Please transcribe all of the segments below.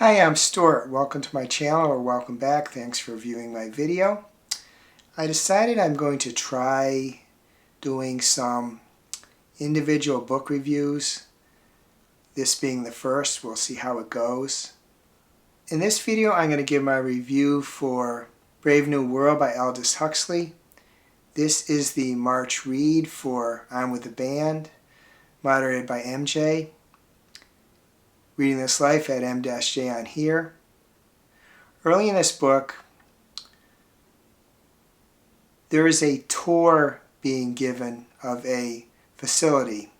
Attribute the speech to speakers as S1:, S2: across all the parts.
S1: Hi, I'm Stuart. Welcome to my channel, or welcome back. Thanks for viewing my video. I decided I'm going to try doing some individual book reviews. This being the first, we'll see how it goes. In this video, I'm going to give my review for Brave New World by Aldous Huxley. This is the March read for I'm with the Band, moderated by MJ. Reading This Life at M-J on here. Early in this book, there is a tour being given of a facility.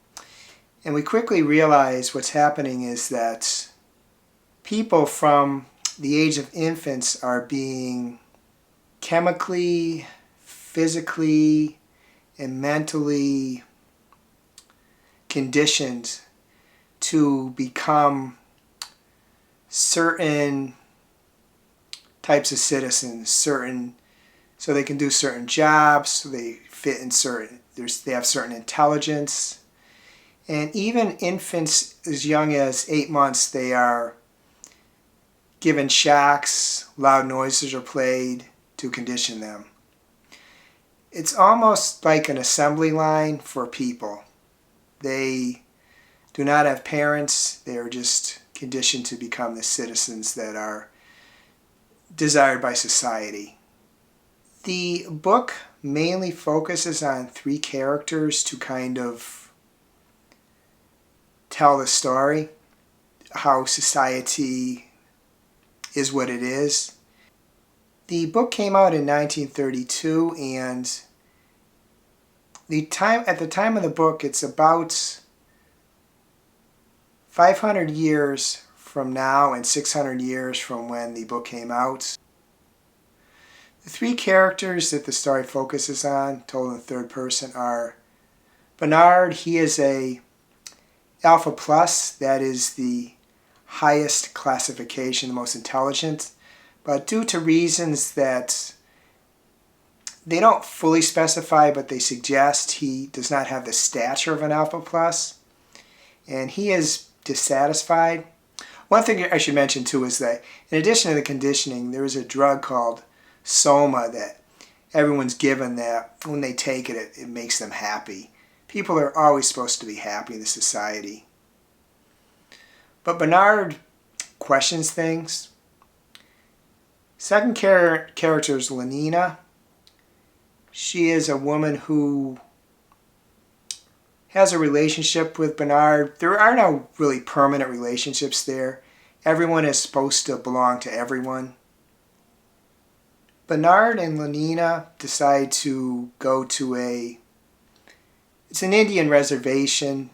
S1: And we quickly realize what's happening is that people from the age of infants are being chemically, physically, and mentally conditioned to become certain types of citizens, so they can do certain jobs, so they fit in they have certain intelligence. And even infants as young as 8 months, they are given shocks, loud noises are played to condition them. It's almost like an assembly line for people. They do not have parents. They are just conditioned to become the citizens that are desired by society. The book mainly focuses on 3 characters to kind of tell the story, how society is what it is. The book came out in 1932, and at the time of the book, it's about 500 years from now and 600 years from when the book came out. The 3 characters that the story focuses on, told in third person, are Bernard. He is a Alpha Plus, that is the highest classification, the most intelligent, but due to reasons that they don't fully specify, but they suggest, he does not have the stature of an Alpha Plus, and he is dissatisfied. One thing I should mention too is that in addition to the conditioning, there is a drug called Soma that everyone's given, that when they take it, it makes them happy. People are always supposed to be happy in the society. But Bernard questions things. Second character is Lenina. She is a woman who has a relationship with Bernard. There are no really permanent relationships there. Everyone is supposed to belong to everyone. Bernard and Lenina decide to go to it's an Indian reservation.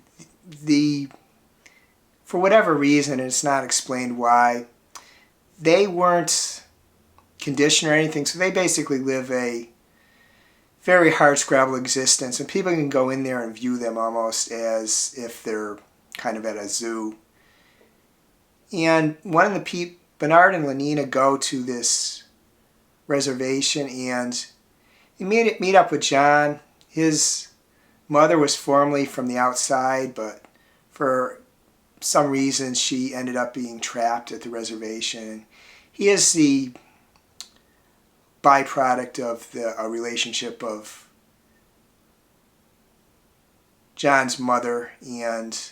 S1: For whatever reason, and it's not explained why, they weren't conditioned or anything, so they basically live a very hardscrabble existence, and people can go in there and view them almost as if they're kind of at a zoo. And Bernard and Lenina go to this reservation, and they meet up with John. His mother was formerly from the outside, but for some reason she ended up being trapped at the reservation. He is the byproduct of a relationship of John's mother and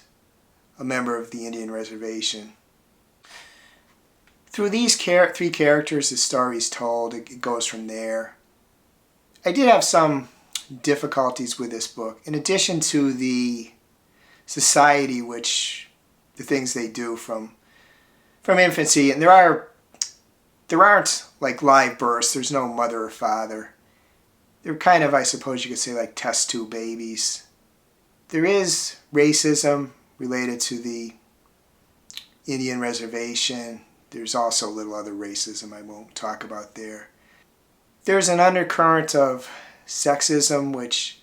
S1: a member of the Indian reservation. Through these 3 characters, the story is told. It goes from there. I did have some difficulties with this book. In addition to the society, the things they do from infancy, and there aren't like live births. There's no mother or father. They're kind of, I suppose you could say, like test tube babies. There is racism related to the Indian reservation. There's also a little other racism I won't talk about there. There's an undercurrent of sexism, which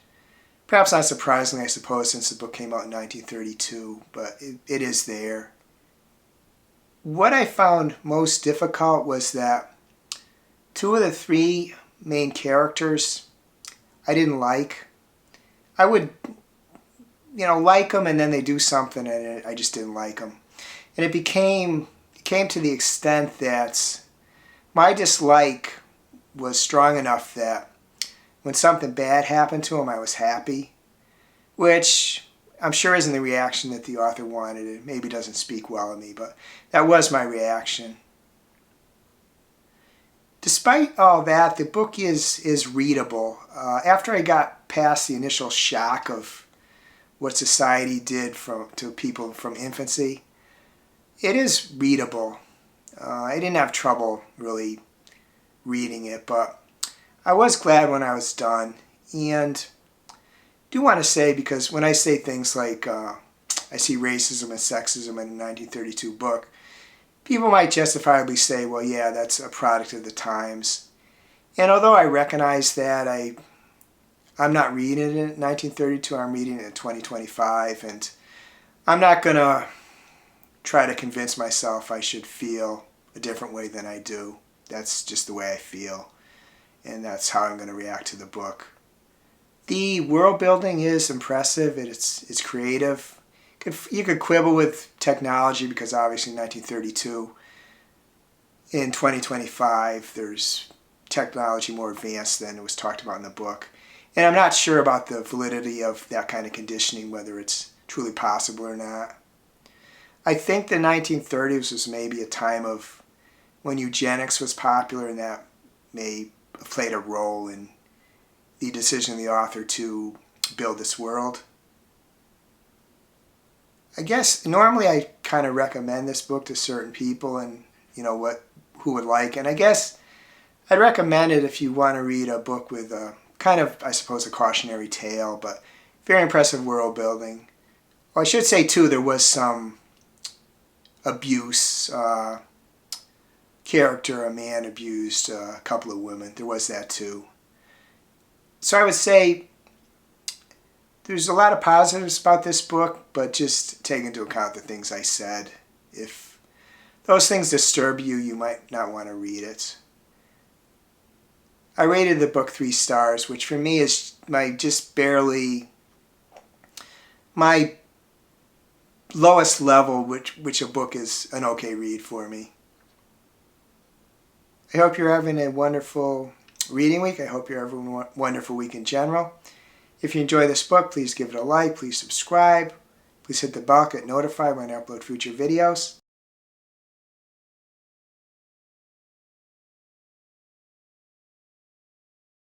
S1: perhaps not surprisingly, I suppose, since the book came out in 1932, but it is there. What I found most difficult was that 2 of the 3 main characters I didn't like. I would, like them, and then they do something and I just didn't like them. And it became came to the extent that my dislike was strong enough that when something bad happened to him, I was happy, which I'm sure isn't the reaction that the author wanted. It maybe doesn't speak well of me, but that was my reaction. Despite all that, the book is readable. After I got past the initial shock of what society did to people from infancy, it is readable. I didn't have trouble really reading it, but I was glad when I was done. And I do want to say, because when I say things like I see racism and sexism in a 1932 book, people might justifiably say, well, yeah, that's a product of the times. And although I recognize that, I'm not reading it in 1932, I'm reading it in 2025, and I'm not going to try to convince myself I should feel a different way than I do. That's just the way I feel, and that's how I'm going to react to the book. The world building is impressive, it's creative. You could quibble with technology because obviously in 1932, in 2025, there's technology more advanced than it was talked about in the book. And I'm not sure about the validity of that kind of conditioning, whether it's truly possible or not. I think the 1930s was maybe a time of when eugenics was popular, and that may have played a role in the decision of the author to build this world. I guess normally I kind of recommend this book to certain people and who would like it. And I guess I'd recommend it if you want to read a book with a kind of, I suppose, a cautionary tale, but very impressive world building. Well, I should say too, there was some abuse. A man abused a couple of women. There was that too. So I would say there's a lot of positives about this book, but just take into account the things I said. If those things disturb you, you might not want to read it. I rated the book 3 stars, which for me is my lowest level, which a book is an okay read for me. I hope you're having a wonderful reading week. I hope you're having a wonderful week in general. If you enjoy this book, please give it a like, please subscribe, please hit the bell, get notified when I upload future videos.